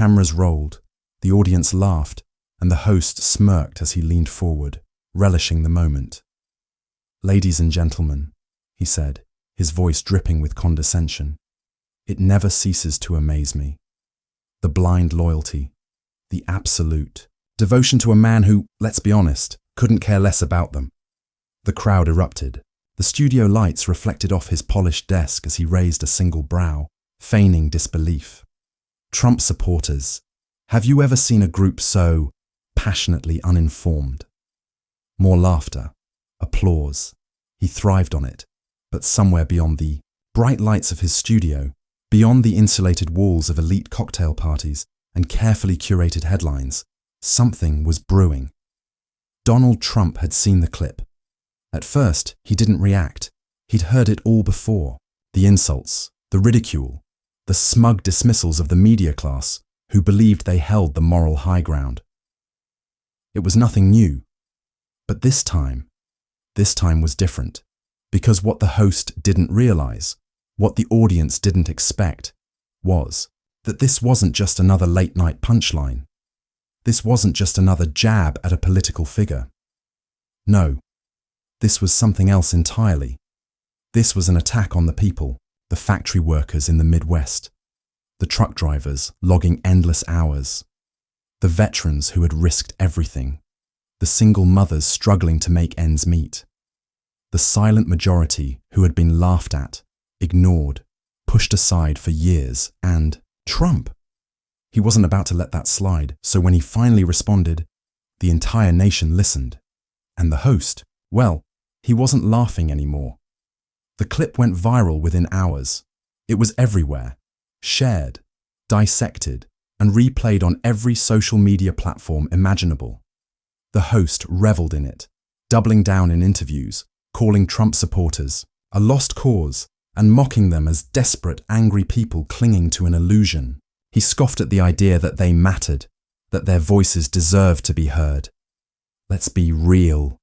cameras rolled, the audience laughed, and the host smirked as he leaned forward, relishing the moment. "Ladies and gentlemen," he said, his voice dripping with condescension, "it never ceases to amaze me. The blind loyalty, the absolute devotion to a man who, let's be honest, couldn't care less about them." The crowd erupted. The studio lights reflected off his polished desk as he raised a single brow, feigning disbelief. Trump supporters. Have you ever seen a group so passionately uninformed? More laughter, applause. He thrived on it, but somewhere beyond the bright lights of his studio, beyond the insulated walls of elite cocktail parties and carefully curated headlines, something was brewing. Donald Trump had seen the clip. At first, he didn't react. He'd heard it all before. The insults, the ridicule, the smug dismissals of the media class who believed they held the moral high ground. It was nothing new. But this time was different, because what the host didn't realize, what the audience didn't expect, was that this wasn't just another late-night punchline. This wasn't just another jab at a political figure. No, this was something else entirely. This was an attack on the people, the factory workers in the Midwest, the truck drivers logging endless hours, the veterans who had risked everything, the single mothers struggling to make ends meet, the silent majority who had been laughed at, ignored, pushed aside for years, and Trump. He wasn't about to let that slide, so when he finally responded, the entire nation listened. And the host, well, he wasn't laughing anymore. The clip went viral within hours. It was everywhere, shared, dissected, and replayed on every social media platform imaginable. The host reveled in it, doubling down in interviews, calling Trump supporters a lost cause and mocking them as desperate, angry people clinging to an illusion. He scoffed at the idea that they mattered, that their voices deserved to be heard. "Let's be real,"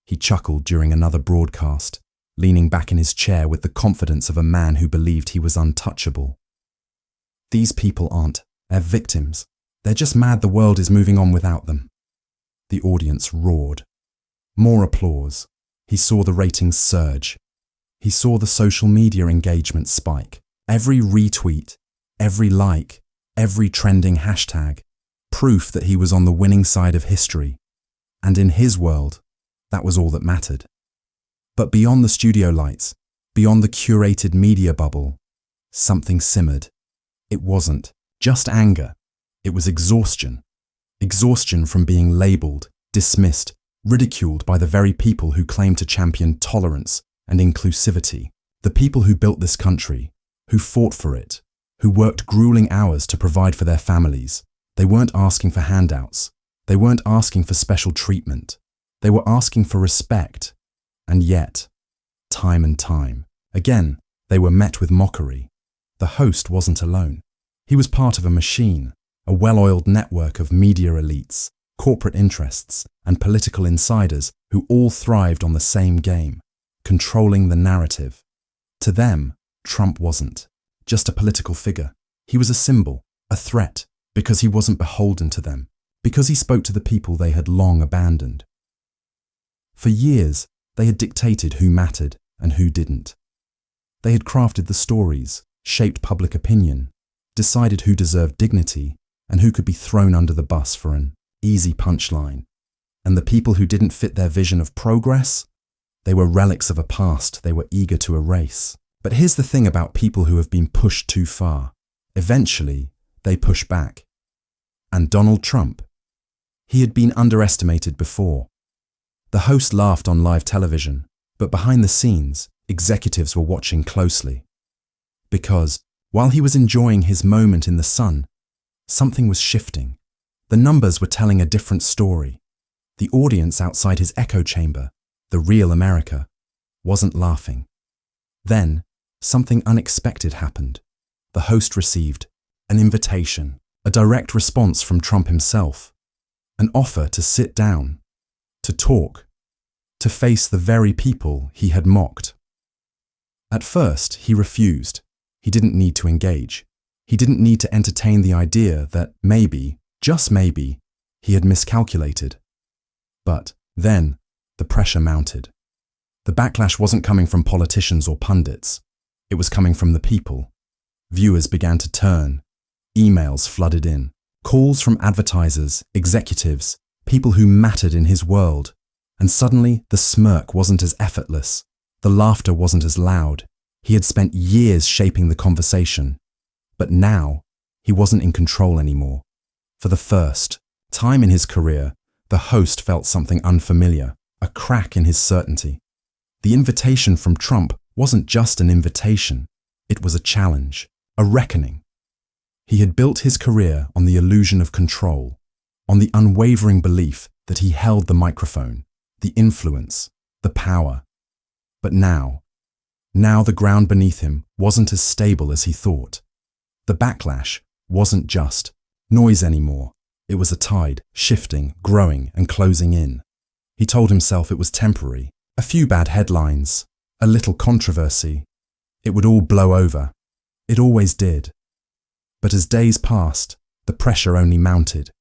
he chuckled during another broadcast, leaning back in his chair with the confidence of a man who believed he was untouchable. "These people aren't. They're victims. They're just mad the world is moving on without them." The audience roared. More applause. He saw the ratings surge. He saw the social media engagement spike. Every retweet, every like, every trending hashtag, proof that he was on the winning side of history. And in his world, that was all that mattered. But beyond the studio lights, beyond the curated media bubble, something simmered. It wasn't just anger. It was exhaustion. Exhaustion from being labelled, dismissed, ridiculed by the very people who claim to champion tolerance and inclusivity. The people who built this country, who fought for it, who worked grueling hours to provide for their families. They weren't asking for handouts. They weren't asking for special treatment. They were asking for respect. And yet, time and time again, they were met with mockery. The host wasn't alone. He was part of a machine, a well-oiled network of media elites, corporate interests, and political insiders who all thrived on the same game, controlling the narrative. To them, Trump wasn't just a political figure. He was a symbol, a threat, because he wasn't beholden to them, because he spoke to the people they had long abandoned. For years, they had dictated who mattered and who didn't. They had crafted the stories, shaped public opinion, decided who deserved dignity and who could be thrown under the bus for an easy punchline. And the people who didn't fit their vision of progress, they were relics of a past they were eager to erase. But here's the thing about people who have been pushed too far. Eventually, they push back. And Donald Trump, he had been underestimated before. The host laughed on live television, but behind the scenes, executives were watching closely. Because, while he was enjoying his moment in the sun, something was shifting. The numbers were telling a different story. The audience outside his echo chamber, the real America, wasn't laughing. Then, something unexpected happened. The host received an invitation, a direct response from Trump himself, an offer to sit down, to talk, to face the very people he had mocked. At first, he refused. He didn't need to engage. He didn't need to entertain the idea that maybe, just maybe, he had miscalculated. But then, the pressure mounted. The backlash wasn't coming from politicians or pundits. It was coming from the people. Viewers began to turn. Emails flooded in. Calls from advertisers, executives, people who mattered in his world. And suddenly, the smirk wasn't as effortless. The laughter wasn't as loud. He had spent years shaping the conversation. But now, he wasn't in control anymore. For the first time in his career, the host felt something unfamiliar, a crack in his certainty. The invitation from Trump wasn't just an invitation. It was a challenge, a reckoning. He had built his career on the illusion of control, on the unwavering belief that he held the microphone, the influence, the power. But now the ground beneath him wasn't as stable as he thought. The backlash wasn't just noise anymore. It was a tide, shifting, growing, and closing in. He told himself it was temporary. A few bad headlines, a little controversy. It would all blow over. It always did. But as days passed, the pressure only mounted.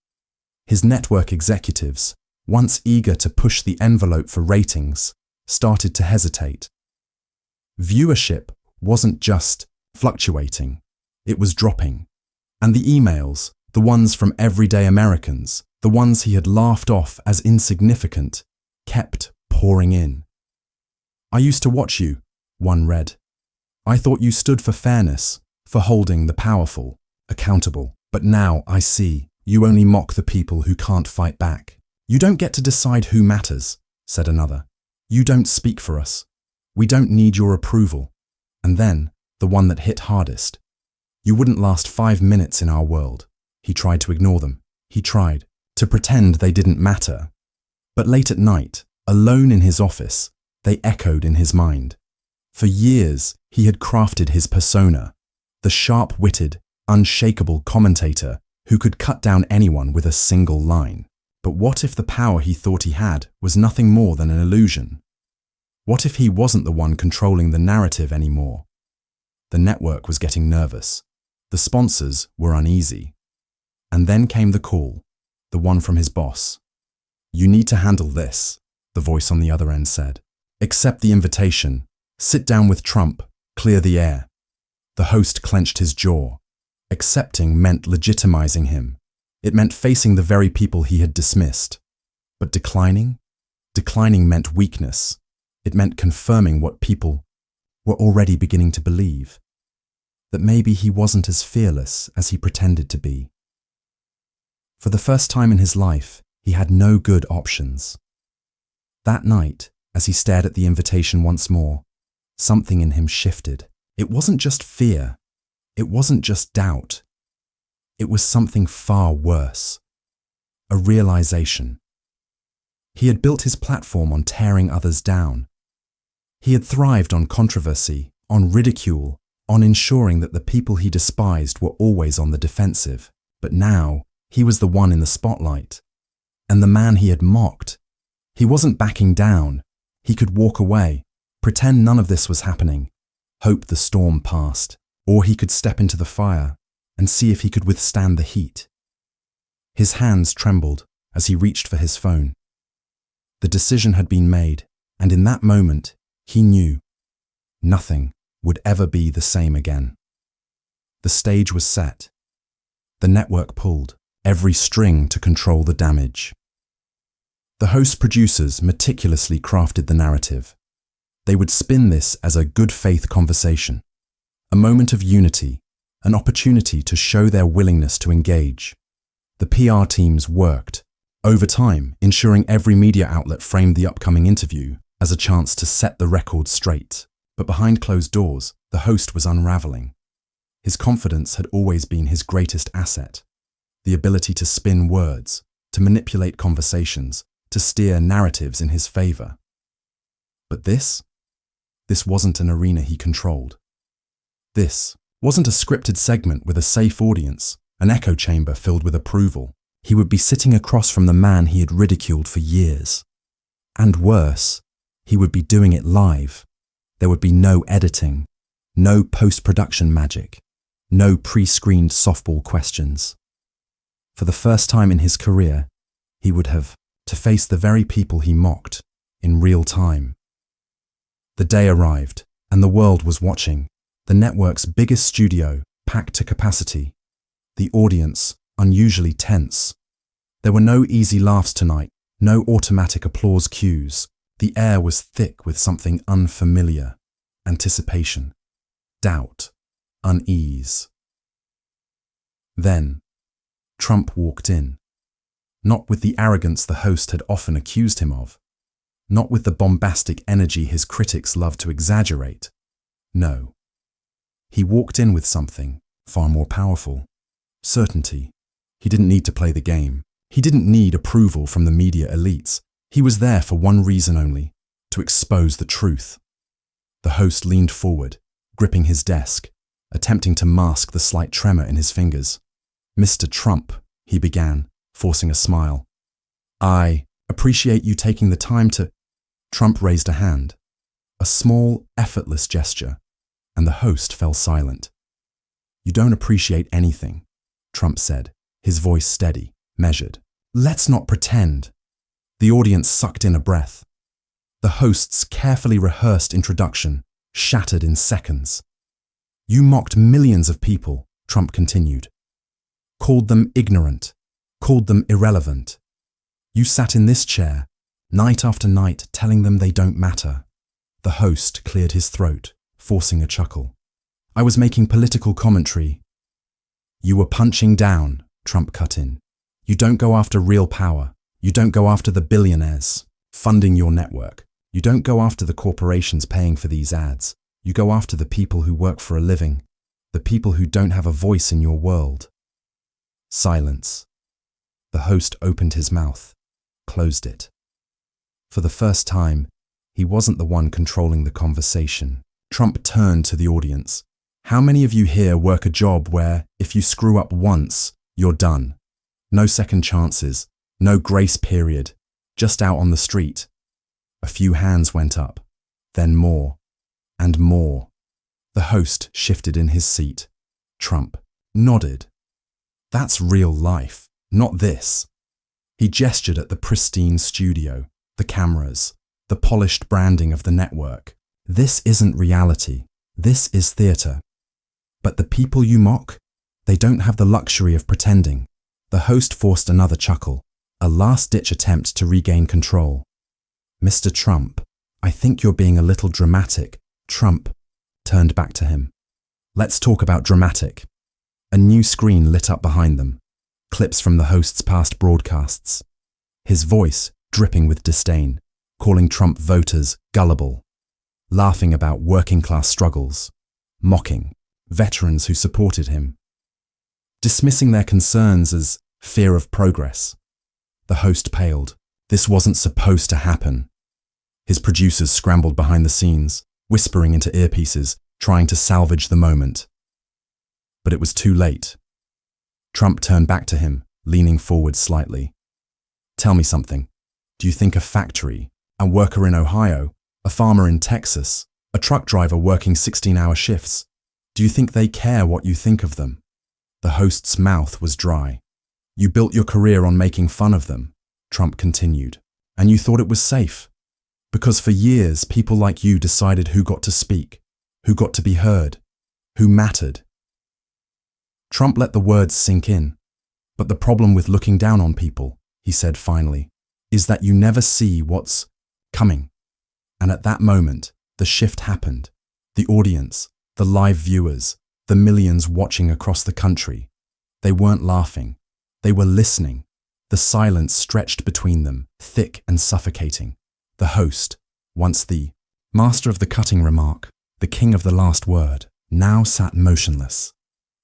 His network executives, once eager to push the envelope for ratings, started to hesitate. Viewership wasn't just fluctuating, it was dropping. And the emails, the ones from everyday Americans, the ones he had laughed off as insignificant, kept pouring in. "I used to watch you," one read. "I thought you stood for fairness, for holding the powerful accountable. But now I see you only mock the people who can't fight back." "You don't get to decide who matters," said another. "You don't speak for us. We don't need your approval." And then, the one that hit hardest. "You wouldn't last 5 minutes in our world." He tried to ignore them. He tried to pretend they didn't matter. But late at night, alone in his office, they echoed in his mind. For years, he had crafted his persona, the sharp-witted, unshakable commentator who could cut down anyone with a single line. But what if the power he thought he had was nothing more than an illusion? What if he wasn't the one controlling the narrative anymore? The network was getting nervous. The sponsors were uneasy. And then came the call, the one from his boss. "You need to handle this," the voice on the other end said. "Accept the invitation. Sit down with Trump. Clear the air." The host clenched his jaw. Accepting meant legitimizing him. It meant facing the very people he had dismissed. But declining? Declining meant weakness. It meant confirming what people were already beginning to believe. That maybe he wasn't as fearless as he pretended to be. For the first time in his life, he had no good options. That night, as he stared at the invitation once more, something in him shifted. It wasn't just fear. It wasn't just doubt. It was something far worse. A realization. He had built his platform on tearing others down. He had thrived on controversy, on ridicule, on ensuring that the people he despised were always on the defensive. But now, he was the one in the spotlight. And the man he had mocked. He wasn't backing down. He could walk away, pretend none of this was happening, hope the storm passed, or he could step into the fire and see if he could withstand the heat. His hands trembled as he reached for his phone. The decision had been made, and in that moment, he knew nothing would ever be the same again. The stage was set. The network pulled, every string to control the damage. The host producers meticulously crafted the narrative. They would spin this as a good faith conversation, a moment of unity, an opportunity to show their willingness to engage. The PR teams worked, over time, ensuring every media outlet framed the upcoming interview as a chance to set the record straight. But behind closed doors, the host was unraveling. His confidence had always been his greatest asset, the ability to spin words, to manipulate conversations, to steer narratives in his favor. But this wasn't an arena he controlled. This wasn't a scripted segment with a safe audience, an echo chamber filled with approval. He would be sitting across from the man he had ridiculed for years. And worse, he would be doing it live. There would be no editing, no post-production magic, no pre-screened softball questions. For the first time in his career, he would have to face the very people he mocked in real time. The day arrived, and the world was watching. The network's biggest studio, packed to capacity. The audience, unusually tense. There were no easy laughs tonight, no automatic applause cues. The air was thick with something unfamiliar. Anticipation, doubt, unease. Then, Trump walked in. Not with the arrogance the host had often accused him of. Not with the bombastic energy his critics loved to exaggerate. No. He walked in with something far more powerful. Certainty. He didn't need to play the game. He didn't need approval from the media elites. He was there for one reason only, to expose the truth. The host leaned forward, gripping his desk, attempting to mask the slight tremor in his fingers. "Mr. Trump," he began, forcing a smile. "I appreciate you taking the time to—" Trump raised a hand, a small, effortless gesture, and the host fell silent. "You don't appreciate anything," Trump said, his voice steady, measured. "Let's not pretend." The audience sucked in a breath. The host's carefully rehearsed introduction shattered in seconds. "You mocked millions of people," Trump continued. "Called them ignorant, called them irrelevant. You sat in this chair, night after night, telling them they don't matter." The host cleared his throat, forcing a chuckle. "I was making political commentary." "You were punching down," Trump cut in. "You don't go after real power. You don't go after the billionaires funding your network. You don't go after the corporations paying for these ads. You go after the people who work for a living, the people who don't have a voice in your world." Silence. The host opened his mouth, closed it. For the first time, he wasn't the one controlling the conversation. Trump turned to the audience. "How many of you here work a job where, if you screw up once, you're done? No second chances, no grace period, just out on the street?" A few hands went up, then more, and more. The host shifted in his seat. Trump nodded. "That's real life, not this." He gestured at the pristine studio, the cameras, the polished branding of the network. "This isn't reality. This is theater. But the people you mock, they don't have the luxury of pretending." The host forced another chuckle, a last-ditch attempt to regain control. "Mr. Trump, I think you're being a little dramatic." Trump turned back to him. "Let's talk about dramatic." A new screen lit up behind them, clips from the host's past broadcasts. His voice dripping with disdain, calling Trump voters gullible, laughing about working-class struggles, mocking veterans who supported him, dismissing their concerns as fear of progress. The host paled. This wasn't supposed to happen. His producers scrambled behind the scenes, whispering into earpieces, trying to salvage the moment. But it was too late. Trump turned back to him, leaning forward slightly. "Tell me something. Do you think a factory, a worker in Ohio, a farmer in Texas, a truck driver working 16-hour shifts, do you think they care what you think of them?" The host's mouth was dry. "You built your career on making fun of them," Trump continued, "and you thought it was safe. Because for years, people like you decided who got to speak, who got to be heard, who mattered." Trump let the words sink in. "But the problem with looking down on people," he said finally, "is that you never see what's coming." And at that moment, the shift happened. The audience, the live viewers, the millions watching across the country, they weren't laughing. They were listening. The silence stretched between them, thick and suffocating. The host, once the master of the cutting remark, the king of the last word, now sat motionless.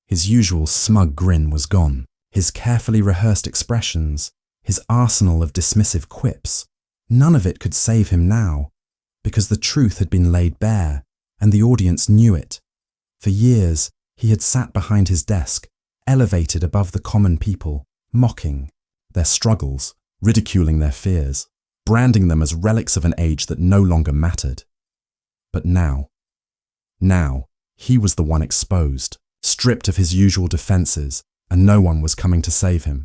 His usual smug grin was gone. His carefully rehearsed expressions, his arsenal of dismissive quips, none of it could save him now, because the truth had been laid bare, and the audience knew it. For years, he had sat behind his desk, elevated above the common people, mocking their struggles, ridiculing their fears, branding them as relics of an age that no longer mattered. But now, he was the one exposed. stripped of his usual defenses, and no one was coming to save him.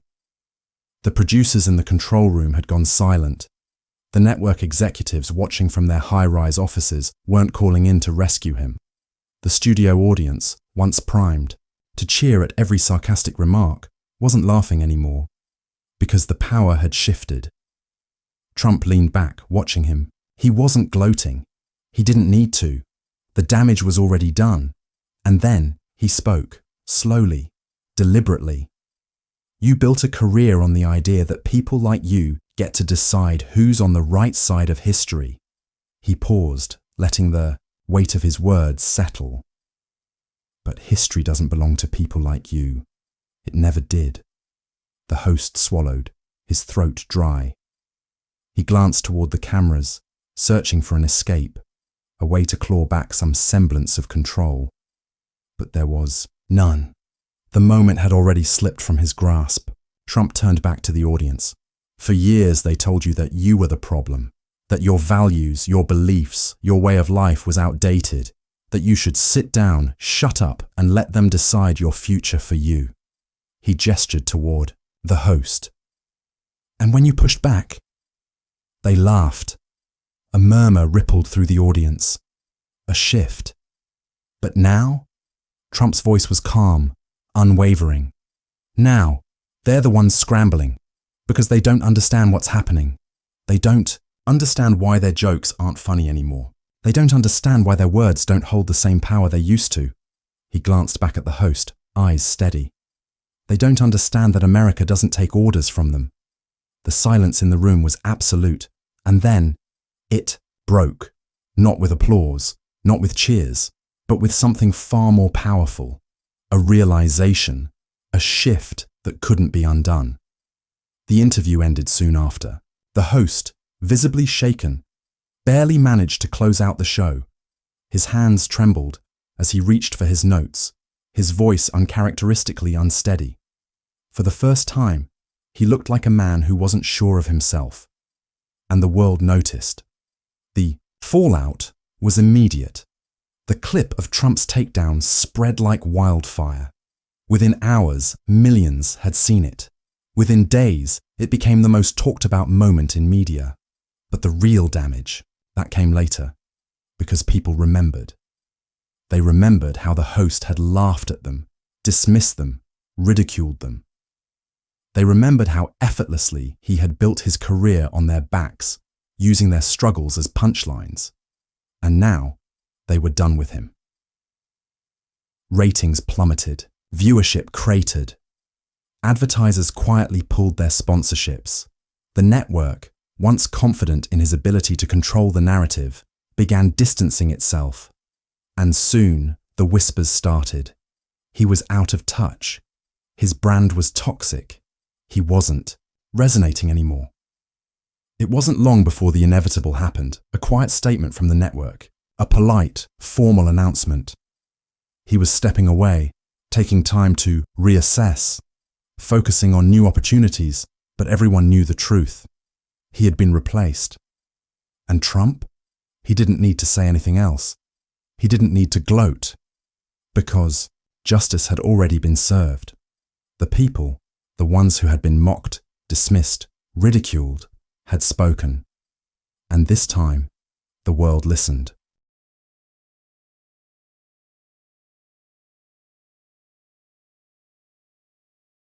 The producers in the control room had gone silent. The network executives watching from their high-rise offices weren't calling in to rescue him. The studio audience, once primed to cheer at every sarcastic remark, wasn't laughing anymore, because the power had shifted. Trump leaned back, watching him. He wasn't gloating. He didn't need to. The damage was already done. And then he spoke, slowly, deliberately. You built a career on the idea that people like you get to decide who's on the right side of history. He paused, letting the weight of his words settle. But history doesn't belong to people like you. It never did. The host swallowed, his throat dry. He glanced toward the cameras, searching for an escape, a way to claw back some semblance of control. But there was none. The moment had already slipped from his grasp. Trump turned back to the audience. For years they told you that you were the problem, that your values, your beliefs, your way of life was outdated, that you should sit down, shut up, and let them decide your future for you. He gestured toward the host. And when you pushed back, they laughed. A murmur rippled through the audience. A shift. But now, Trump's voice was calm, unwavering. Now, they're the ones scrambling, because they don't understand what's happening. They don't understand why their jokes aren't funny anymore. They don't understand why their words don't hold the same power they used to. He glanced back at the host, eyes steady. They don't understand that America doesn't take orders from them. The silence in the room was absolute, and then it broke, not with applause, not with cheers, but with something far more powerful, a realization, a shift that couldn't be undone. The interview ended soon after. The host, visibly shaken, barely managed to close out the show. His hands trembled as he reached for his notes, his voice uncharacteristically unsteady. For the first time, he looked like a man who wasn't sure of himself. And the world noticed. The fallout was immediate. The clip of Trump's takedown spread like wildfire. Within hours, millions had seen it. Within days, it became the most talked about moment in media. But the real damage, that came later, because people remembered. They remembered how the host had laughed at them, dismissed them, ridiculed them. They remembered how effortlessly he had built his career on their backs, using their struggles as punchlines. And now, they were done with him. Ratings plummeted, viewership cratered. Advertisers quietly pulled their sponsorships. The network, once confident in his ability to control the narrative, began distancing itself. And soon, the whispers started. He was out of touch. His brand was toxic. He wasn't resonating anymore. It wasn't long before the inevitable happened, a quiet statement from the network, a polite, formal announcement. He was stepping away, taking time to reassess, focusing on new opportunities, but everyone knew the truth. He had been replaced. And Trump? He didn't need to say anything else. He didn't need to gloat, because justice had already been served. The people, the ones who had been mocked, dismissed, ridiculed, had spoken. And this time, the world listened.